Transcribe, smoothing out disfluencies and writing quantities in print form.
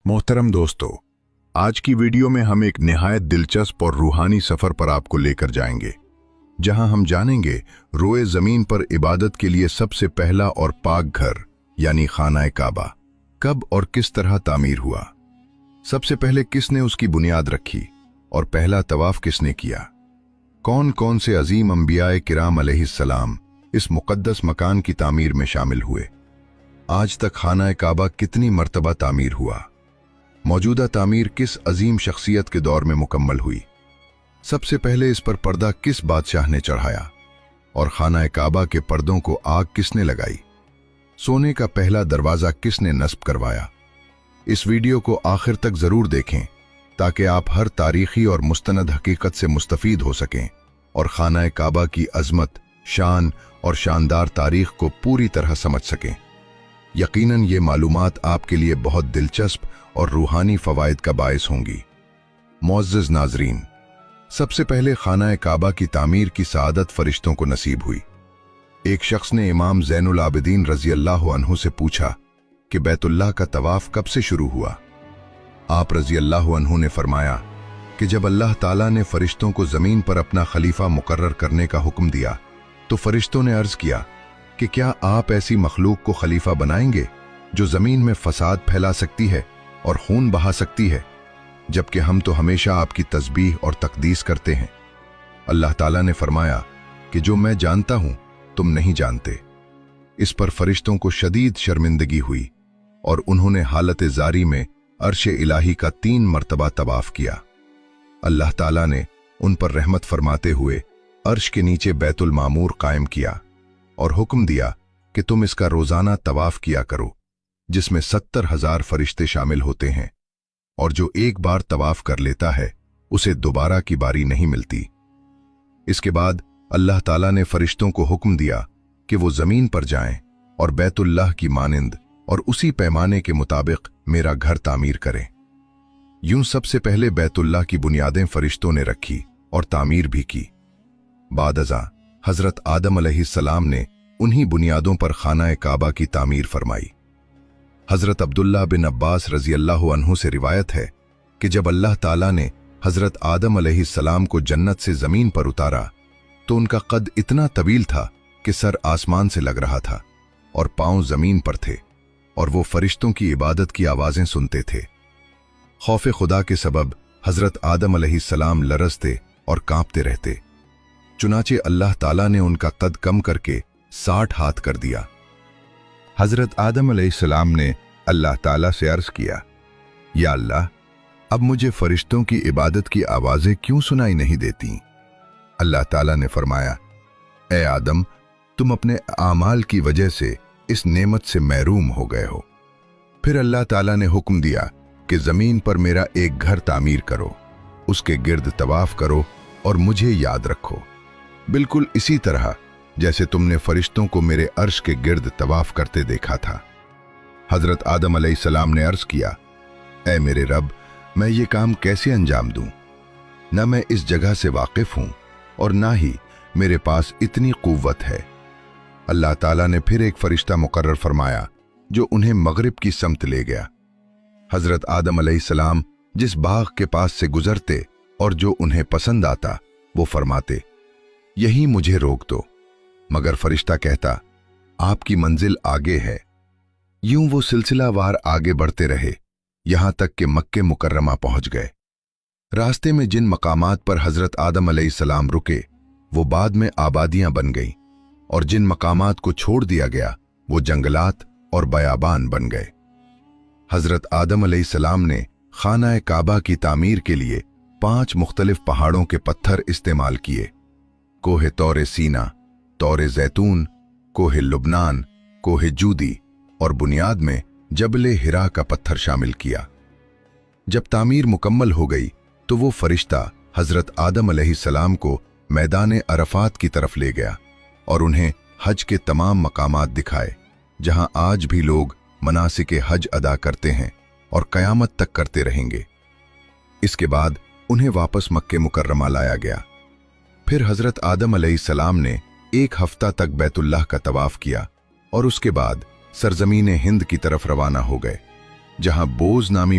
मोहतरम दोस्तों, आज की वीडियो में हम एक निहायत दिलचस्प और रूहानी सफर पर आपको लेकर जाएंगे, जहां हम जानेंगे रोए जमीन पर इबादत के लिए सबसे पहला और पाक घर यानी खाना काबा कब और किस तरह तामीर हुआ। सबसे पहले किसने उसकी बुनियाद रखी और पहला तवाफ किसने किया। कौन कौन से अजीम अंबियाए किराम अलैहिस्सलाम इस मुकद्दस मकान की तामीर में शामिल हुए। आज तक खाना काबा कितनी मर्तबा तामीर हुआ। मौजूदा तामीर किस अजीम शख्सियत के दौर में मुकम्मल हुई। सबसे पहले इस पर पर्दा किस बादशाह ने चढ़ाया और खाना काबा के पर्दों को आग किसने लगाई। सोने का पहला दरवाजा किसने नस्ब करवाया। इस वीडियो को आखिर तक जरूर देखें ताकि आप हर तारीखी और मुस्तनद हकीकत से मुस्तफीद हो सकें और खाना काबा की अजमत, शान और शानदार तारीख को पूरी तरह समझ सकें। यकीनन ये मालूमात आपके लिए बहुत दिलचस्प और रूहानी फवायद का बायस होंगी। मुअज़्ज़ज़ नाज़रीन, सबसे पहले खाना काबा की तामीर की सआदत फरिश्तों को नसीब हुई। एक शख्स ने इमाम ज़ैनुल आबिदीन रज़ी अल्लाह अन्हु से पूछा कि बैतुल्लाह का तवाफ कब से शुरू हुआ। आप रज़ी अल्लाह अन्हु ने फरमाया कि जब अल्लाह ताला ने फरिश्तों को ज़मीन पर अपना खलीफा मुकर्रर करने का हुक्म दिया तो फरिश्तों ने अर्ज़ किया कि क्या आप ऐसी मखलूक को खलीफा बनाएंगे जो ज़मीन में फसाद फैला सकती है और खून बहा सकती है, जबकि हम तो हमेशा आपकी तस्बीह और तकदीस करते हैं। अल्लाह ताला ने फरमाया कि जो मैं जानता हूं तुम नहीं जानते। इस पर फरिश्तों को शदीद शर्मिंदगी हुई और उन्होंने हालत जारी में अर्श इलाही का 3 मरतबा तवाफ किया। अल्लाह ताला ने उन पर रहमत फरमाते हुए अर्श के नीचे बैतुल मामूर कायम किया और हुक्म दिया कि तुम इसका रोजाना तवाफ किया करो, जिसमें 70,000 फरिश्ते शामिल होते हैं और जो एक बार तवाफ कर लेता है उसे दोबारा की बारी नहीं मिलती। इसके बाद अल्लाह ताला ने फरिश्तों को हुक्म दिया कि वो जमीन पर जाएं और बैतुल्लाह की मानिंद और उसी पैमाने के मुताबिक मेरा घर तामीर करें। यूं सबसे पहले बैतुल्लाह की बुनियादें फरिश्तों ने रखी और तामीर भी की। बाद अज़ां हजरत आदम अलैहिस्सलाम ने उन्हीं बुनियादों पर खाना काबा की तामीर फरमाई। हजरत अब्दुल्लाह बिन अब्बास रजी अल्लाह अन्हु से रिवायत है कि जब अल्लाह ताला ने हजरत आदम अलैहिस्सलाम को जन्नत से जमीन पर उतारा तो उनका कद इतना तवील था कि सर आसमान से लग रहा था और पांव जमीन पर थे और वो फरिश्तों की इबादत की आवाजें सुनते थे। खौफ खुदा के सबब हजरत आदम अलैहिस्सलाम लरजते और कांपते रहते। चुनाचे अल्लाह ताला ने उनका कद कम करके 60 हाथ कर दिया। हजरत आदम अलैहिस्सलाम ने अल्लाह ताला से अर्ज किया, या अल्लाह, अब मुझे फरिश्तों की इबादत की आवाजें क्यों सुनाई नहीं देती। अल्लाह ताला ने फरमाया, ए आदम, तुम अपने आमाल की वजह से इस नेमत से महरूम हो गए हो। फिर अल्लाह ताला ने हुक्म दिया कि जमीन पर मेरा एक घर तामीर करो, उसके गिर्द तवाफ करो और मुझे याद रखो, बिल्कुल इसी तरह जैसे तुमने फरिश्तों को मेरे अर्श के गिर्द तवाफ करते देखा था। हजरत आदम अलैहिस्सलाम ने अर्ज किया, ऐ मेरे रब, मैं ये काम कैसे अंजाम दूं? न मैं इस जगह से वाकिफ हूं और ना ही मेरे पास इतनी कुव्वत है। अल्लाह ताला ने फिर एक फरिश्ता मुकर्रर फरमाया जो उन्हें मगरिब की समत ले गया। हजरत आदम अलैहिस्सलाम जिस बाग के पास से गुजरते और जो उन्हें पसंद आता वो फरमाते, यहीं मुझे रोक दो, मगर फरिश्ता कहता, आपकी मंजिल आगे है। यूं वो सिलसिलावार आगे बढ़ते रहे यहां तक कि मक्के मुकर्रमा पहुंच गए। रास्ते में जिन मकामात पर हजरत आदम अलैहिस्सलाम रुके वो बाद में आबादियां बन गईं और जिन मकामात को छोड़ दिया गया वो जंगलात और बयाबान बन गए। हजरत आदम अलैहिस्सलाम ने खाना काबा की तामीर के लिए 5 मुख्तलिफ पहाड़ों के पत्थर इस्तेमाल किए। कोहे तौरे सीना, तौरे जैतून, कोहे लुबनान, कोहे जूदी और बुनियाद में जबले हिरा का पत्थर शामिल किया। जब तामीर मुकम्मल हो गई तो वो फरिश्ता हजरत आदम अलैहिस्सलाम को मैदान अरफात की तरफ ले गया और उन्हें हज के तमाम मकामात दिखाए जहां आज भी लोग मनासिके हज अदा करते हैं और कयामत तक करते रहेंगे। इसके बाद उन्हें वापस मक्के मुकर्रमा लाया गया। फिर हजरत आदम अलैहिस्सलाम ने 1 हफ्ता तक बैतुल्लाह का तवाफ किया और उसके बाद सरजमीन हिंद की तरफ रवाना हो गए, जहां बोझ नामी